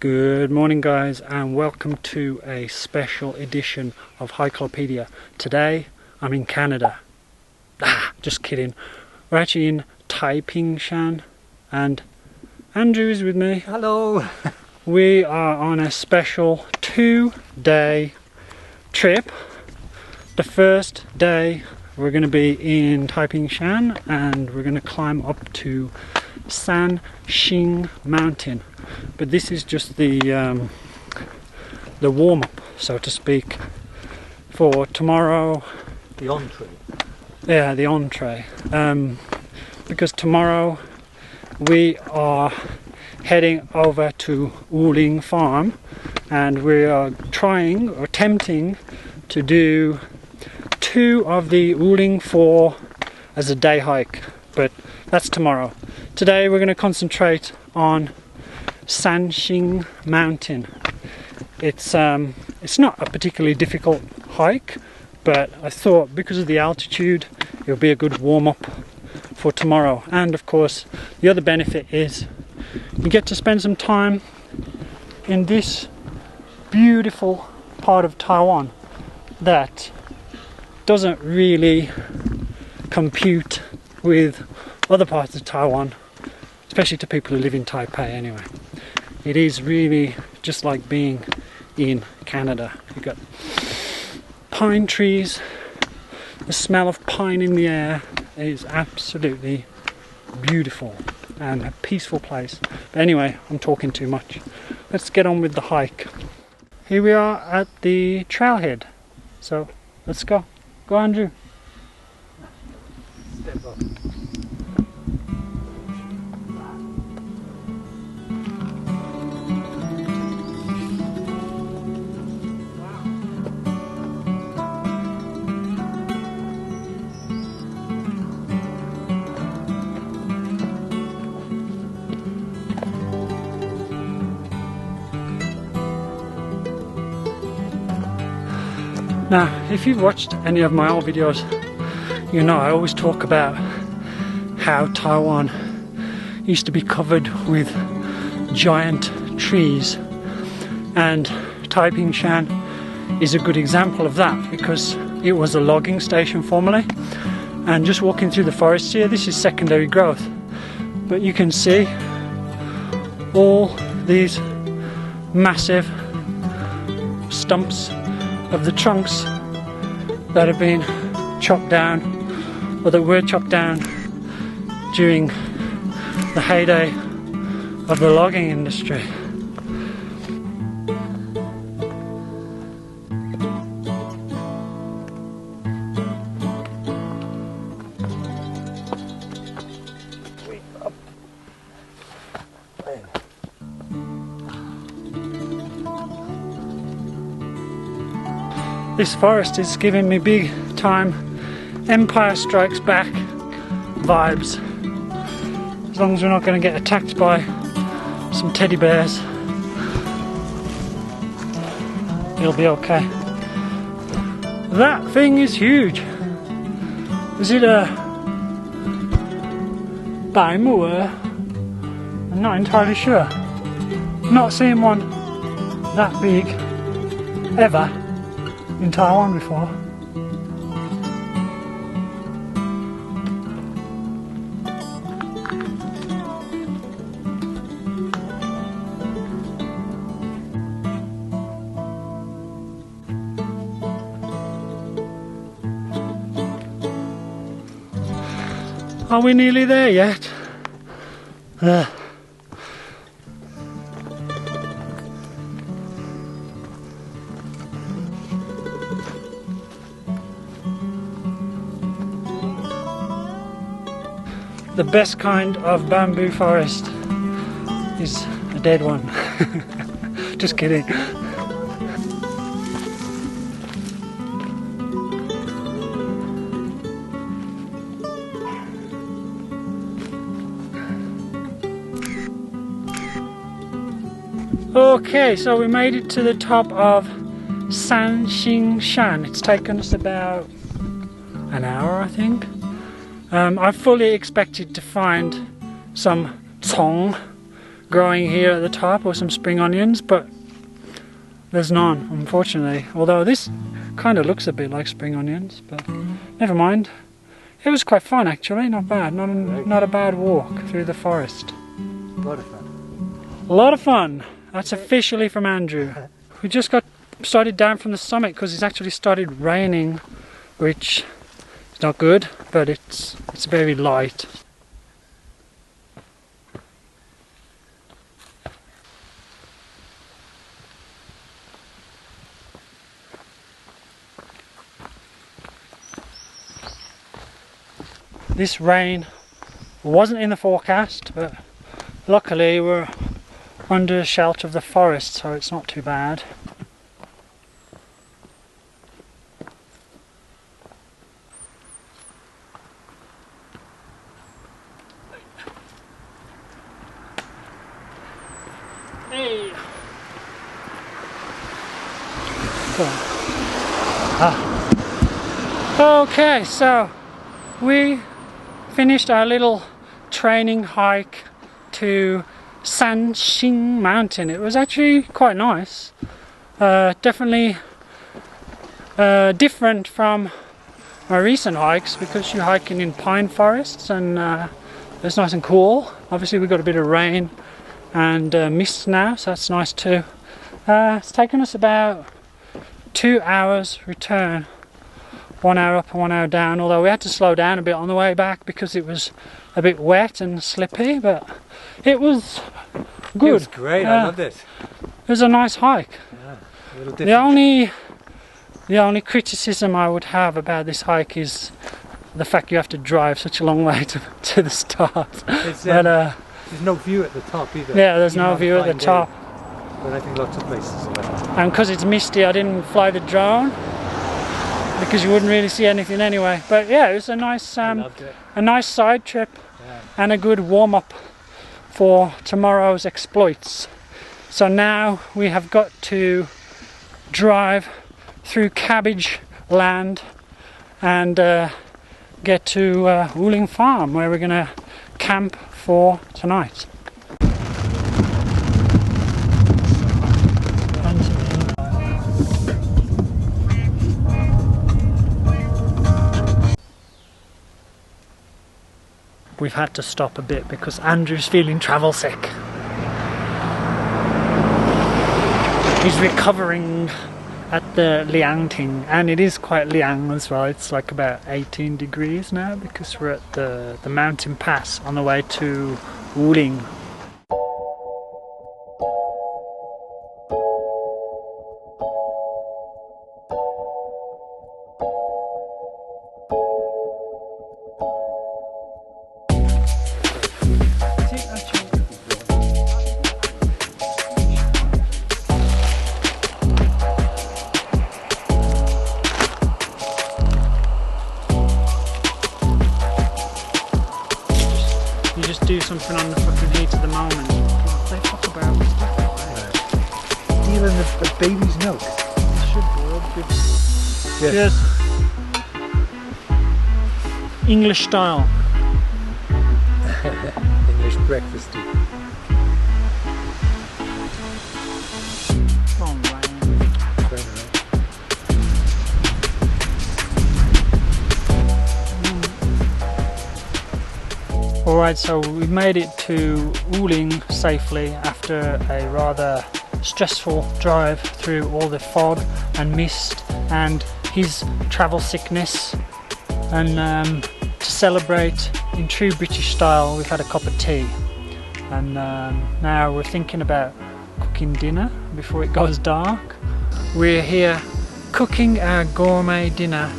Good morning guys, and welcome to a special edition of Hikelopedia. Today I'm in Canada. Just kidding. We're actually in Taipingshan and Andrew is with me. Hello! We are on a special 2-day trip. The first day we're going to be in Taipingshan and we're going to climb up to Sanxing mountain. But this is just the warm-up, so to speak, for tomorrow. The entree. Yeah, the entree. Because tomorrow we are heading over to Wuling farm and we are attempting to do 2 of the Wuling 4 as a day hike, but that's tomorrow. Today we're going to concentrate on Sanxing mountain. It's not a particularly difficult hike, but I thought because of the altitude it'll be a good warm-up for tomorrow. And of course the other benefit is you get to spend some time in this beautiful part of Taiwan that doesn't really compute with other parts of Taiwan, especially to people who live in Taipei anyway. It is really just like being in Canada. You've got pine trees, the smell of pine in the air. It is absolutely beautiful and a peaceful place. But anyway, I'm talking too much. Let's get on with the hike. Here we are at the trailhead. So let's go. Go, Andrew. Step up. Now, if you've watched any of my old videos, you know I always talk about how Taiwan used to be covered with giant trees, and Taipingshan is a good example of that because it was a logging station formerly. And just walking through the forest here, this is secondary growth, but you can see all these massive stumps of the trunks that have been chopped down, or that were chopped down during the heyday of the logging industry. This forest is giving me big time Empire Strikes Back vibes. As long as we're not going to get attacked by some teddy bears, it'll be okay. That thing is huge. Is it a Baimu? I'm not entirely sure. Not seen one that big ever in Taiwan before. Are we nearly there yet? The best kind of bamboo forest is a dead one. Just kidding. Okay, so we made it to the top of Sanxing. It's taken us about an hour, I think. I fully expected to find some cong growing here at the top, or some spring onions, but there's none, unfortunately. Although this kind of looks a bit like spring onions, but never mind. It was quite fun actually, not bad, not a bad walk through the forest. A lot of fun. A lot of fun. That's officially from Andrew. We just got started down from the summit because it's actually started raining, which is not good, but it's very light. This rain wasn't in the forecast, but luckily we're under shelter of the forest, so it's not too bad. Hey. Okay, so we finished our little training hike to Sanxing mountain. It was actually quite nice. Definitely different from my recent hikes because you're hiking in pine forests and it's nice and cool. Obviously we got a bit of rain and mist now, so that's nice too. It's taken us about 2 hours return. 1 hour up and 1 hour down, although we had to slow down a bit on the way back because it was a bit wet and slippy, but it was good. It was great, I loved it. It was a nice hike. Yeah, a little different. The only criticism I would have about this hike is the fact you have to drive such a long way to the start. There's no view at the top either. Yeah, there's no view at the top. But I think lots of places are like that. And because it's misty, I didn't fly the drone, because you wouldn't really see anything anyway. But yeah, it was a nice side trip, and a good warm-up for tomorrow's exploits. So now we have got to drive through cabbage land and get to Wuling Farm, where we're gonna camp for tonight. We've had to stop a bit because Andrew's feeling travel sick. He's recovering at the Liangting, and it is quite Liang as well. It's like about 18 degrees now because we're at the mountain pass on the way to Wuling. You just do something on the fucking heat of the moment. They talk about Stealing the baby's milk. It should be all good. Yes. English style. English breakfast tea. Alright, so we made it to Wuling safely after a rather stressful drive through all the fog and mist and his travel sickness. And to celebrate in true British style, we've had a cup of tea. And now we're thinking about cooking dinner before it goes dark. We're here cooking our gourmet dinner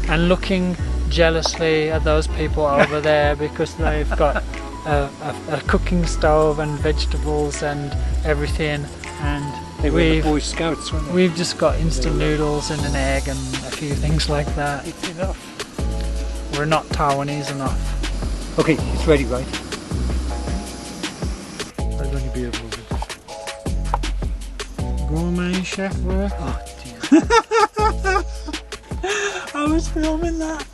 and looking jealously at those people over there because they've got a cooking stove and vegetables and everything, and they were the Boy Scouts, weren't they? We've just got instant noodles and an egg and a few things like that. It's enough. We're not Taiwanese enough. Okay, it's ready, right? I'll only be able to gourmet chef work. Oh dear. I was filming that.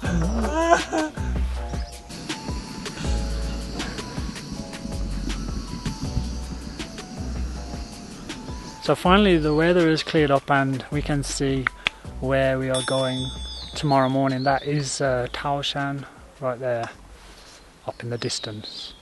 So finally the weather is cleared up and we can see where we are going tomorrow morning. That is Taoshan right there up in the distance.